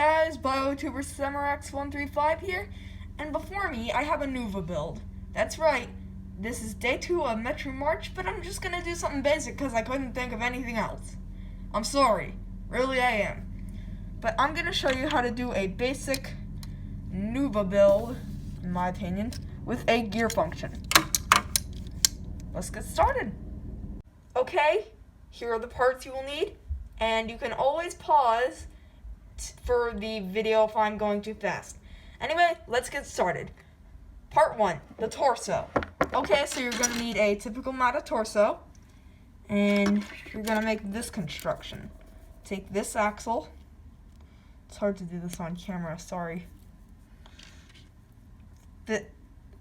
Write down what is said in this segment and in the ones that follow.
guys, BioTuber SummerX135 here, and before me I have a Nuva build. That's right, this is day 2 of Metru March, but I'm just gonna do something basic because I couldn't think of anything else. I'm sorry, really I am. But I'm gonna show you how to do a basic Nuva build, in my opinion, with a gear function. Let's get started. Okay, here are the parts you will need, and you can always pause for the video if I'm going too fast. Anyway, let's get started. Part 1, the torso. Okay, so you're going to need a typical Mata torso, and you're going to make this construction. Take this axle. It's hard to do this on camera, sorry. Fit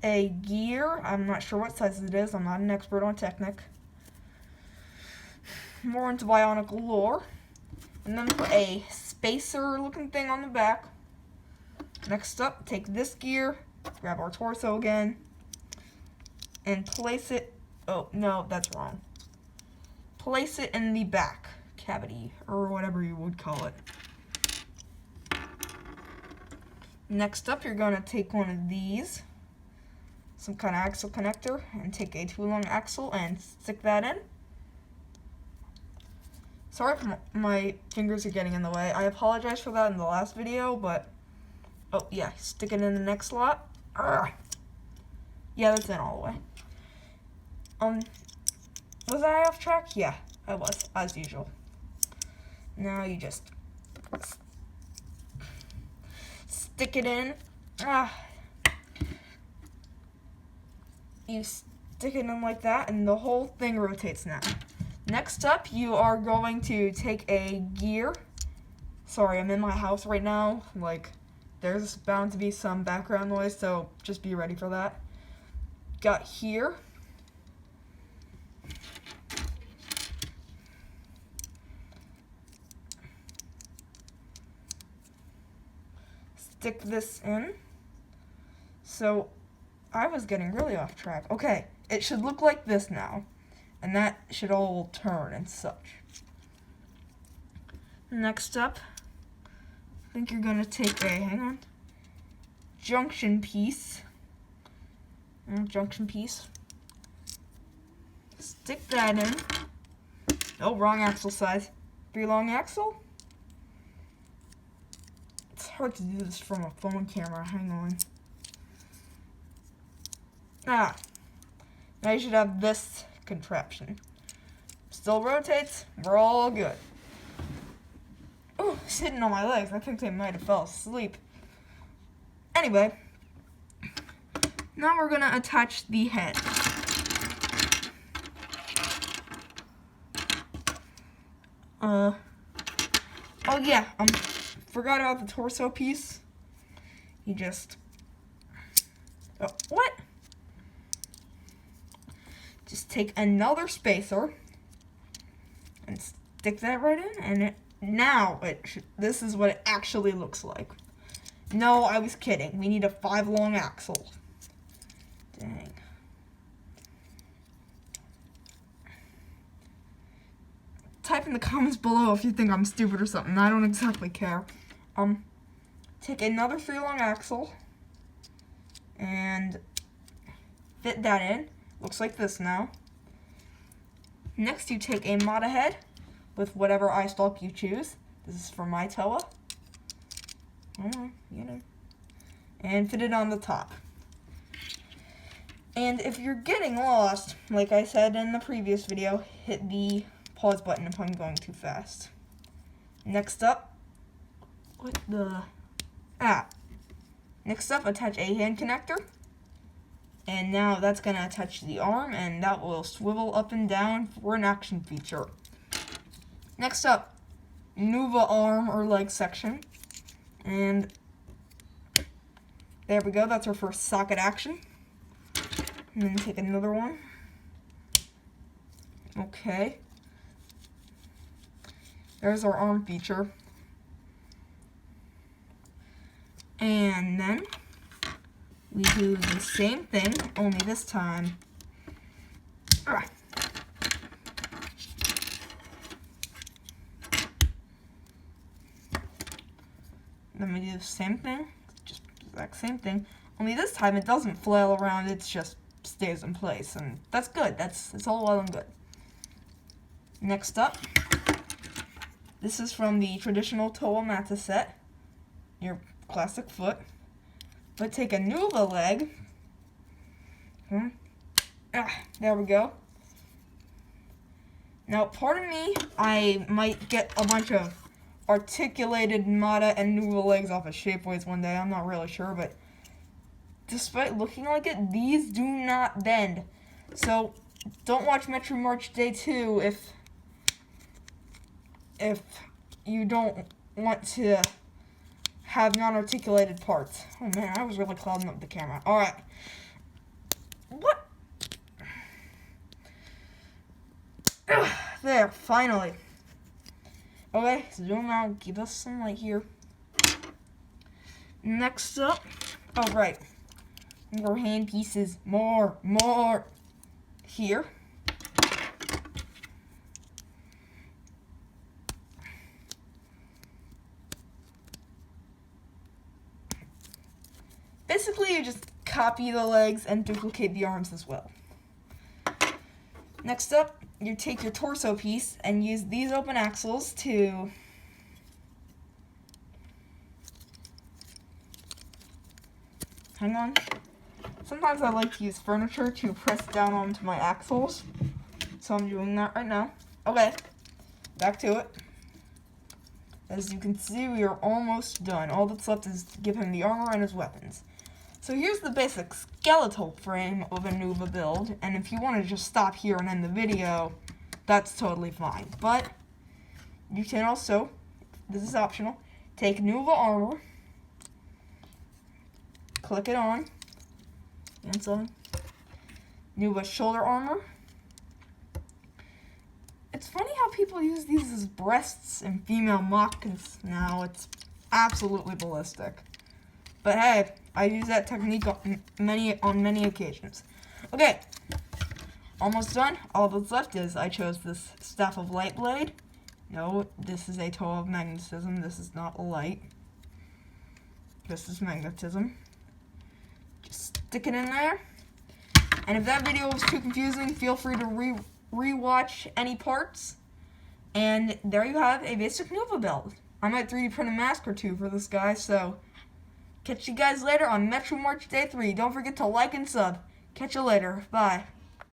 a gear. I'm not sure what size it is. I'm not an expert on Technic. More into Bionicle lore. And then put a spacer looking thing on the back. Next up, take this gear, grab our torso again, and place it, oh no, that's wrong. Place it in the back cavity, or whatever you would call it. Next up, you're going to take one of these, some kind of axle connector, and take a 2-long axle and stick that in. Sorry if my fingers are getting in the way. I apologize for that in the last video, but... Oh, yeah, stick it in the next slot. Urgh. Yeah, that's in all the way. Was I off track? Yeah, I was, as usual. Now you just... stick it in. You stick it in like that, and the whole thing rotates now. Next up, you are going to take a gear. Sorry, I'm in my house right now. Like, there's bound to be some background noise, so just be ready for that. Got here. Stick this in. So, I was getting really off track. Okay, it should look like this now. And that should all turn and such. Next up, I think you're going to take a, junction piece. Junction piece. Stick that in. Oh, wrong axle size. 3-long axle? It's hard to do this from a phone camera. Hang on. Now you should have this contraption. Still rotates. We're all good. Oh, sitting on my legs. I think they might have fell asleep. Anyway, now we're gonna attach the head. Oh yeah, forgot about the torso piece. You just, oh, what? Just take another spacer and stick that right in, and this is what it actually looks like. No, I was kidding. We need a 5-long axle. Dang. Type in the comments below if you think I'm stupid or something. I don't exactly care. Take another 3-long axle and fit that in. Looks like this now. Next, you take a Mata head with whatever eye stalk you choose. This is for my Toa. And fit it on the top. And if you're getting lost, like I said in the previous video, hit the pause button if I'm going too fast. Next up, Next up, attach a hand connector. And now that's going to attach the arm, and that will swivel up and down for an action feature. Next up, Nuva arm or leg section. And there we go, that's our first socket action. And then take another one. Okay. There's our arm feature. And then we do the same thing, only this time. Let me do the same thing. Just the exact same thing. Only this time it doesn't flail around, it just stays in place. And that's good. It's all well and good. Next up, this is from the traditional Toa Mata set. Your classic foot. But take a Nuva leg. There we go. Now, pardon me, I might get a bunch of articulated Mata and Nuva legs off of Shapeways one day. I'm not really sure, but despite looking like it, these do not bend. So, don't watch Metru March Day 2 if you don't want to have non-articulated parts. Oh man, I was really clouding up the camera. Alright. What? There, finally. Okay, zoom out, give us some light here. Next up, oh right, more hand pieces, more here. Basically, you just copy the legs and duplicate the arms as well. Next up, you take your torso piece and use these open axles to hang on. Sometimes I like to use furniture to press down onto my axles, so I'm doing that right now. Okay, back to it. As you can see, we are almost done. All that's left is to give him the armor and his weapons. So here's the basic skeletal frame of a Nuva build, and if you want to just stop here and end the video, that's totally fine. But you can also, this is optional, take Nuva armor, click it on, and so Nuva shoulder armor. It's funny how people use these as breasts in female moccasins now. It's absolutely ballistic. But hey, I use that technique on many occasions. Okay, almost done. All that's left is I chose this Staff of Light blade. No, this is a Toe of Magnetism. This is not light. This is magnetism. Just stick it in there. And if that video was too confusing, feel free to re-watch any parts. And there you have a basic Nuva build. I might 3D print a mask or two for this guy, so catch you guys later on Metru March Day 3. Don't forget to like and sub. Catch you later. Bye.